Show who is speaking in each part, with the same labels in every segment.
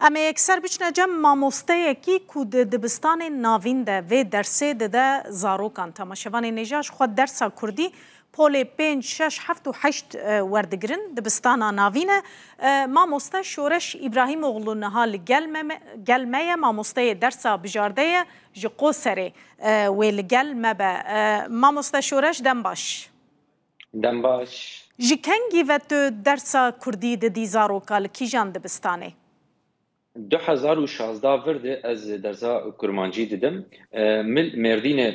Speaker 1: اما اکثر بچنه جم ماموسته یکی کود دبستان ناوین ده و درسه ده زاروکان تماشاوان نجاش خود درسا کردی پول 5 6 7 و 8 وردگرن دبستان ناوینه ماموسته شورش ابراهیم اغلو نهال گلمه ماموسته درسا بجارده جقو سره و لگلمه به ماموسته شورش دم باش جکنگی و تو درسا کردی ده دی زاروکا لکی جان دبستانه
Speaker 2: 2016 ورده از درزا کرمانجی دیدم مردین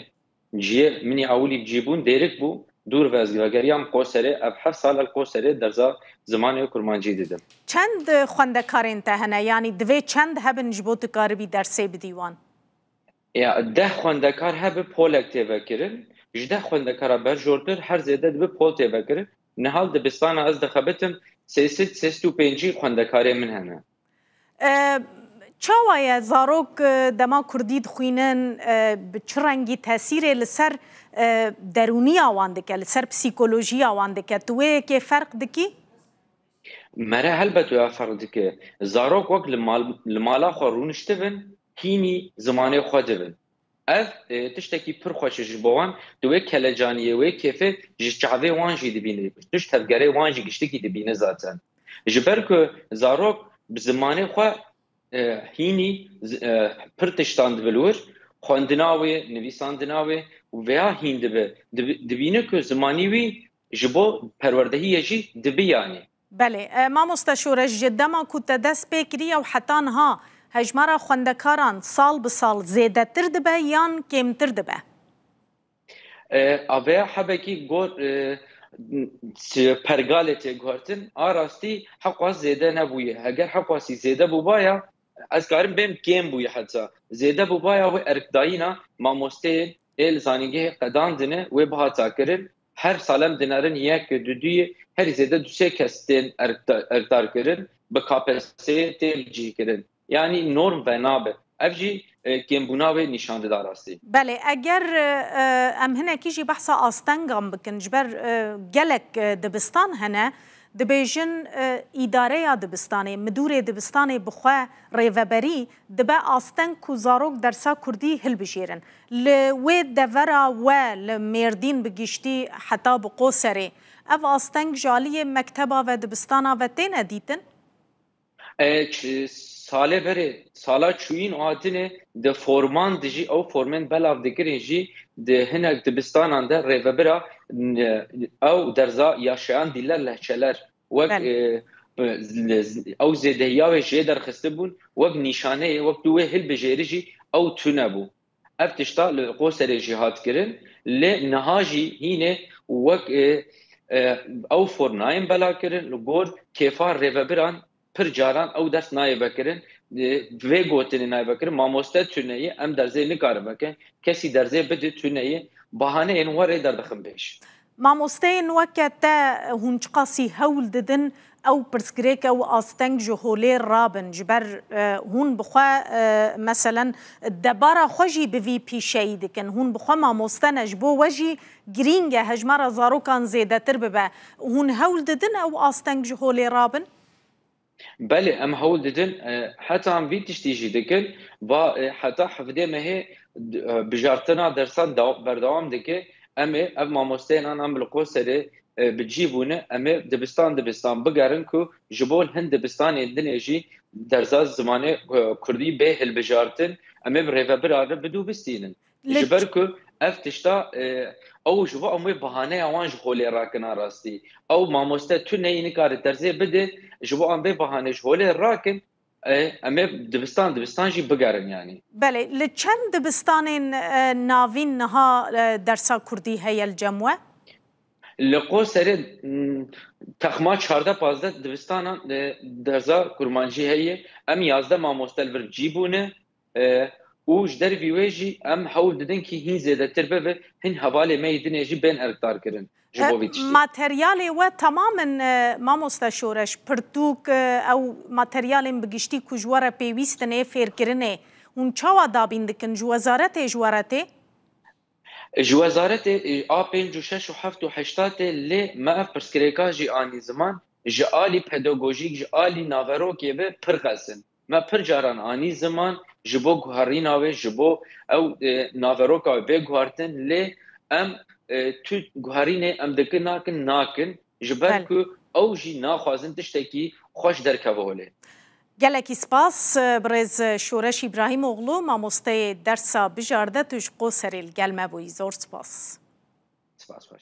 Speaker 2: جیه منی اولی بجیبون دیرک بو دور و از گریام قوسره اب 7 سال قوسره درزا زمان کرمانجی دیدم
Speaker 1: چند خوندکارین تهنه یعنی دوی چند هبن جبوت کاربی درسه بدیوان
Speaker 2: یا 10 خوندکار هب پولک تفکرن 10 خوندکار بر جوردر هر زیاده به پول تفکر نهال دبستان از دخبتم 365 خوندکار من هنه
Speaker 1: چاوایه زاروک دما کردید خوینن چه رنگی تاثیر لسر درونی آوانده که لسر پسیکولوژی آوانده که توی که فرق دکی؟
Speaker 2: مره هلبت یا فرق دکی زاروک وقت لمالا خوا رونشته بن هینی زمانه خوا دبن اف تشتکی پر خوشش بوان دوی کلجانیه و کیفه جشعوه وانجی دبینه تش تفگره وانجی گشتکی دبینه زاتن جبر که زاروک بزمانه خوا هینی پر تشتاند بلور خواندناوی نویساندناوی و هین دبینه که زمانی وی جبو پروردهی جی دبی یعنی
Speaker 1: بله ما مستشورش جدا ما کت دست بکری و حتی ها هجمارا خوندکاران سال به سال زیده تر دبه یان کم تر دبه
Speaker 2: اوه حبکی گور پرگالت گورتن آراستی حقا زیده نبویه اگر حقا زیده بوبایا از کارم بهم کم بوی حتی زیده بوبایا و ارکدایینا ماموسته الزانیگه قدان دنه و بها تاکرن هر سالم دنارن یک دوی هر زیده دو سه کستین ارکدار کرن به کاپسیته تلجی کرن یعنی نورم و نابه افجی کم بوناوی نشانده داراستی
Speaker 1: بله اگر ام هنه کیجی بحثا آستنگام بکن جبر گلک دبستان هنه دبیجن اداره یا دبستانه مدور دبستانه بخواه ریوبری دبا آستنگ کو زاروک درسا کردی هل بجیرن لوی دورا و لمردین بگیشتی حتی بقوسره اف آستنگ جالی مکتبا و دبستانا و تین دیتن؟
Speaker 2: ساله بره سالا چوین آدینه ده فورمان دجی او فورمن بلاو دکرین جی ده هنک دبستانان ده ریوبرا او درزا یاشیان دیلر لحچلر وک او زیدهیا و جه درخسته بون وک نشانه وک دوه هل بجیری جی او تونه بو افتشتا لقوسر جهاد کرن لنهاجی هینه وک او فورنایم بلا کرن لگور کفار ریوبران پر جاران او دست نایب کرن و گوتنی نایب کرن ماموسته تونهی ام درزه نکاره بکن کسی درزه بده تونهی بهانه این وره در دخم بیش
Speaker 1: ماموسته این وقت هنچ قاسی هول ددن او پرسکریک او آستنگ جهولی رابن جبر هون بخوا مثلا دبارا خوشی بوی پیشهی دکن هون بخوا ماموسته نجبو وجی گرینگه هجمارا زاروکان زیده تر ببه هون هول ددن او آستنگ جهولی رابن
Speaker 2: بله ام هول ددن حتی هم وی تشتیجی دکن و حتی حفظه مهی بجارتنا درسان بردوام دکه امه اب ماموستین ام بالقوسره بتجيبونه امه دبستان بگرن کو جبول هند دبستان دنیجی درزاز زمانه کردی به هل بجارتن امه بريفا براره بدو بستینن جبر کو افتشتا او جوا امه بهانه اوان جولي راکنا راستی او ماموسته تو نه کار درزه بده جوا ام به بهانه جولي راکن اما دبستان جی بگرن یعنی
Speaker 1: بله لچند دبستان ناوین نها درسا کردی هی الجموه؟
Speaker 2: لقو سری تخما 14-15 دبستان درزا کرمانجی هی ام 11 ماموستل ور جیبونه اوج در ویویجی ام حول ددن کی هین زیاده تر به هین حواله میدنه جی بین ارکتار کرن
Speaker 1: ماتریالی و تماما ما مستشورش پرتوک او ماتریال بگشتی کجواره پیوستنه فیر کرنه اون چاوا دابین دکن جوازارته
Speaker 2: جوازارته آپین جو 6 و 7 و 8 لی ما اف پرسکریکا جی آنی زمان جعالی پداگوژیک جعالی ناوروکی به پرقسن ما پر جاران آنی زمان جبو گوهری ناوی جبو او ناوروکا به گوهرتن لی ام تو گوهری نه ام دکن ناکن جبر که او جی ناخوازن تشتکی خوش درکوه هوله.
Speaker 1: گلکی سپاس برز شورش ابراهیم اغلو ماموسته درسا بجارده توش قوسریل گلمه بوی زور سپاس.
Speaker 2: سپاس باش.